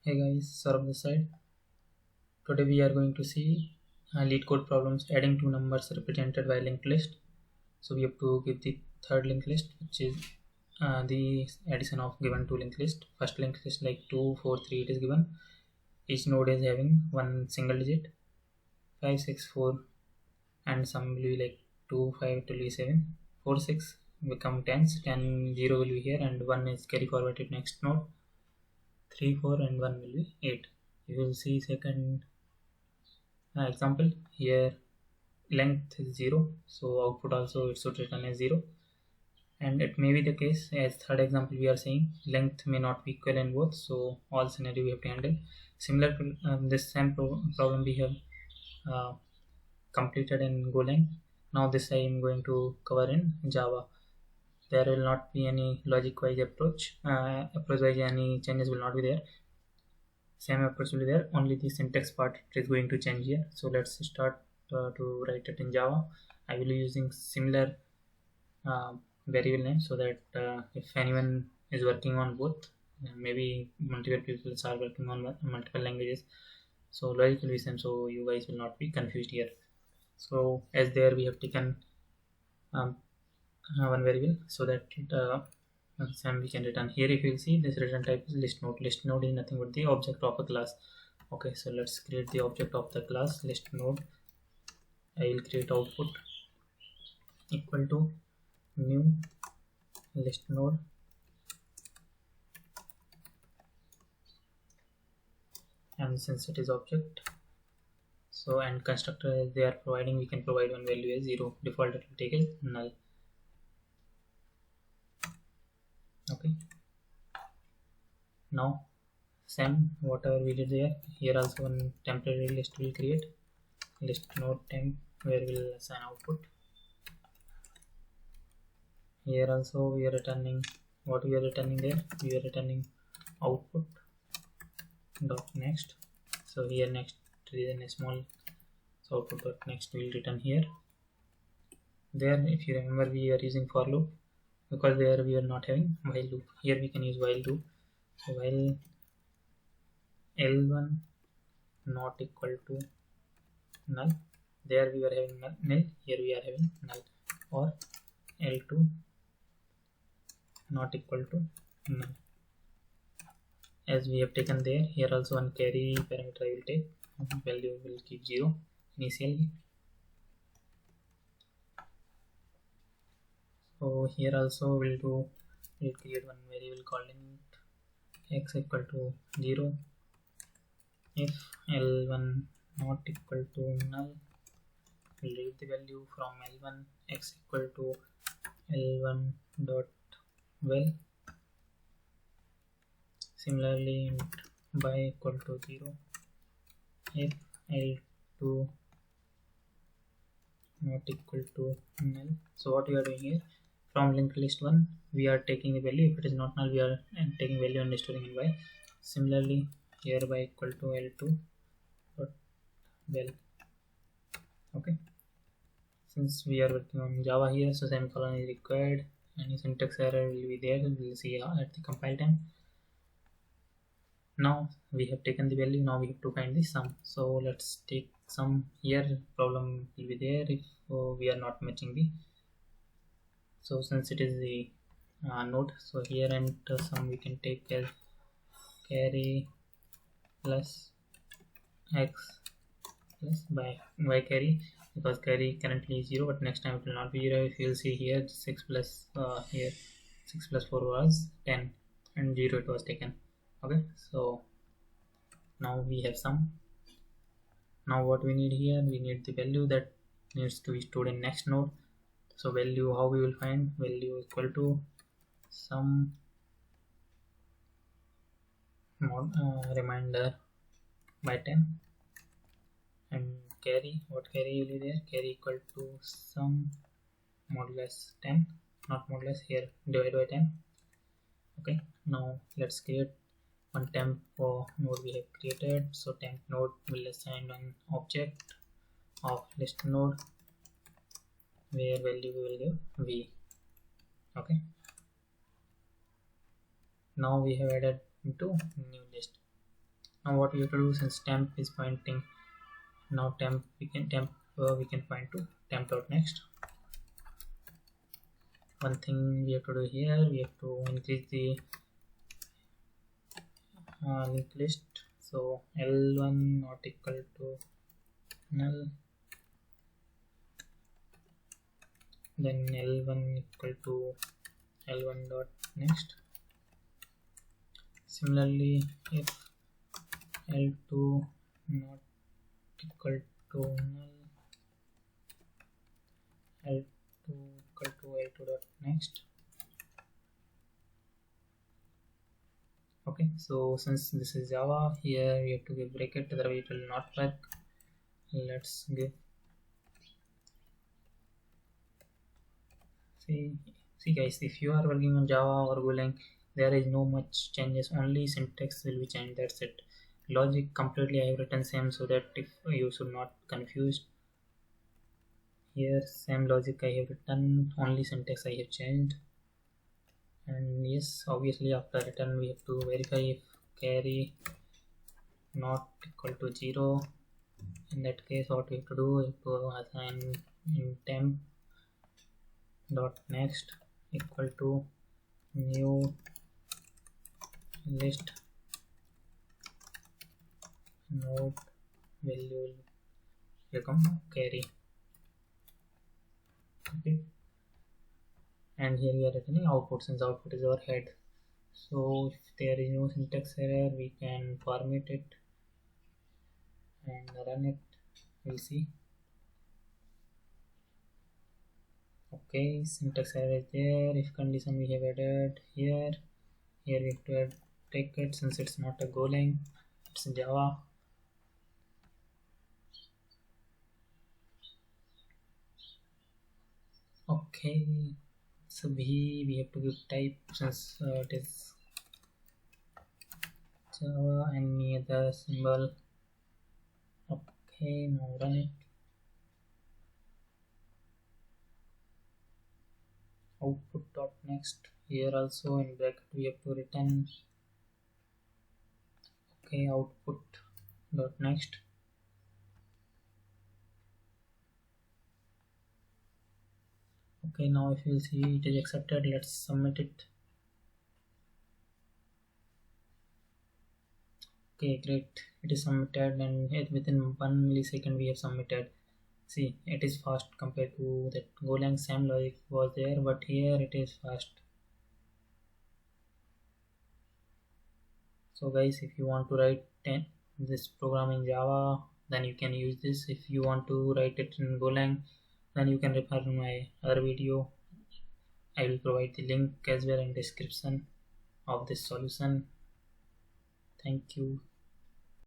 Hey guys, Saurabh this side. Today we are going to see lead code problems adding two numbers represented by linked list. So we have to give the third linked list, which is the addition of given two linked list. First linked list like 2, 4, 3 it is given. Each node is having one single digit, 5, 6, 4, and some will be like 2, 5 it will be 7, 4, 6 become 10s, 10, 0 will be here, and 1 is carry forward to next node. 3, 4 and 1 will be 8. You will see second example here. Length is 0, so output also it should return as 0, and it may be the case as third example we are saying length may not be equal in both, so all scenario we have to handle. Similar to this same problem we have completed in Golang. Now this I am going to cover in Java. There will not be any logic wise approach wise any changes will not be there. Same approach will be there, only the syntax part is going to change here. So let's start to write it in Java. I will be using similar variable name so that if anyone is working on both, maybe multiple people are working on multiple languages, so logic will be same, so you guys will not be confused here. So as there we have taken one variable so that same we can return here. If you will see, this return type is list node. List node is nothing but the object of a class. Okay, so let's create the object of the class list node. I will create output equal to new list node, and since it is object, so and constructor they are providing, we can provide one value as 0. Default it will take as null. Okay, now same whatever we did there, here also one temporary list will create list node temp where we'll assign output. Here also we are returning what we are returning there, we are returning output dot next. So here next is a small, so output dot next will return here. There if you remember we are using for loop because there we are not having while loop. Here we can use while loop. So while L1 not equal to null, there we are having nil, here we are having null, or L2 not equal to null. As we have taken there, here also one carry parameter I will take, value will keep 0 initially. So here also we'll create one variable called int x equal to 0. If L1 not equal to null, we'll read the value from L1 x equal to L1 dot well. Similarly int by equal to 0 if L2 not equal to null. So what we are doing here, from linked list 1 we are taking the value, if it is not null we are taking value and storing in y. Similarly here by equal to L2 dot well. Okay, since we are working on Java here, so semicolon is required. Any syntax error will be there, we'll see at the compile time. Now we have taken the value, now we have to find the sum. So let's take sum. Here problem will be there if we are not matching the, so since it is the node, so here and sum we can take as carry plus x plus by y carry, because carry currently is 0 but next time it will not be 0. If you will see here 6 plus here 6 plus 4 was 10 and 0 it was taken. Okay, so now we have sum. Now what we need here, we need the value that needs to be stored in next node. So value, how we will find value equal to sum mod reminder by 10, and carry, what carry will be there, carry equal to sum modulus 10, not modulus, here divided by 10. Okay, now let's create one temp node we have created. So temp node will assign an object of list node where value we will give v. Okay, now we have added into new list. Now what we have to do, since temp is pointing, now temp we can point to temp dot next. One thing we have to do here, we have to increase the linked list. So L1 not equal to null, then L1 equal to L1 dot next. Similarly, if L2 not equal to null, L2 equal to L2 dot next. Okay, so since this is Java, here we have to give bracket, otherwise it will not work. Let's give, see guys, if you are working on Java or Golang, there is no much changes, only syntax will be changed, that's it. Logic completely I have written same, so that if you should not confused, here same logic I have written, only syntax I have changed. And yes, obviously after return we have to verify if carry not equal to 0. In that case what we have to do, we have to assign in temp dot next equal to new list node value become carry. Okay, and here we are returning output, since output is our head. So if there is no syntax error, we can format it and run it. We'll see. Okay, syntax error is there. If condition we have added here we have to add take it, since it's not a Golang, it's Java. Okay, so we have to give type, since it is Java, any other symbol. Okay, now run it. Output dot next, here also in bracket we have to return. Okay, output dot next. Okay, now if you see it is accepted, let's submit it. Okay, great, it is submitted, and within 1 millisecond we have submitted. See, it is fast compared to that Golang, same logic was there, but here it is fast. So guys, if you want to write this program in Java, then you can use this. If you want to write it in Golang, then you can refer to my other video. I will provide the link as well in description of this solution. Thank you.